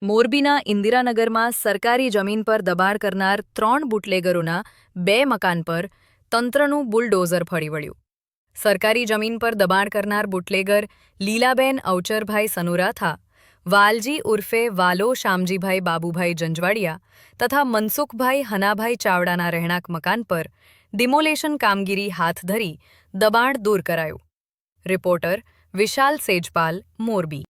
મોરબીના ઇન્દિરાનગરમાં સરકારી જમીન પર દબાણ કરનાર 3 બુટલેગરોના 2 મકાન પર તંત્રનું બુલડોઝર ફરી વળ્યું. સરકારી જમીન પર દબાણ કરનાર બુટલેગર લીલાબેન અવચરભાઈ સનુરાથા, વાલજી ઉર્ફે વાલો શામજીભાઈ બાબુભાઈ જંજવાડિયા તથા મનસુખભાઈ હનાભાઈ ચાવડાના રહેણાંક મકાન પર ડિમોલેશન કામગીરી હાથ ધરી દબાણ દૂર કરાયું. રિપોર્ટર વિશાલ સેજપાલ, મોરબી.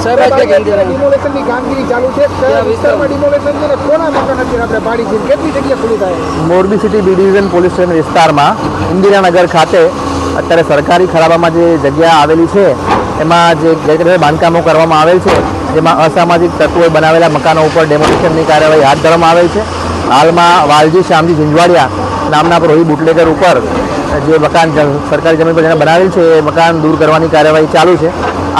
સાહેબ આજ ક્યાં કેન્દ્ર ડિમોલેશનની કામગીરી ચાલુ છે. કયા વિસ્તારમાં ડિમોલેશન છે અને કોના મકાન અત્યારે આપણે પાડી છે, કેટલી જગ્યા ખુલ્લી થાય? Morbi city B division police station વિસ્તારમાં ઇન્દિરાનગર ખાતે અત્યારે સરકારી ખરાબામાં જે જગ્યા આવેલી છે એમાં જે ગેરકાયદેસર બાંધકામો કરવામાં આવેલ છે, જેમાં અસામાજિક તત્વોએ બનાવેલા મકાનો ઉપર ડેમોલિશનની કાર્યવાહી હાથ ધરવામાં આવેલ છે. હાલમાં વાલજી શામજી ઝીંઝવાડિયા નામના પ્રોહી બુટલેગર ઉપર જે મકાન સરકારી જમીન પર જેને બનાવેલ છે એ મકાન દૂર કરવાની કાર્યવાહી ચાલુ છે.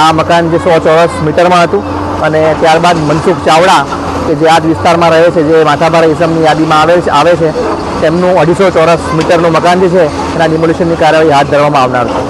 આ મકાન જે 100 ચોરસ મીટરમાં હતું અને ત્યારબાદ મનસુખ ચાવડા કે જે આ જ વિસ્તારમાં રહે છે, જે માથાભારે ઇસમની યાદીમાં આવે છે, તેમનું 250 ચોરસ મીટરનું મકાન જે છે એના ડિમોલિશનની કાર્યવાહી હાથ ધરવામાં આવનાર છે.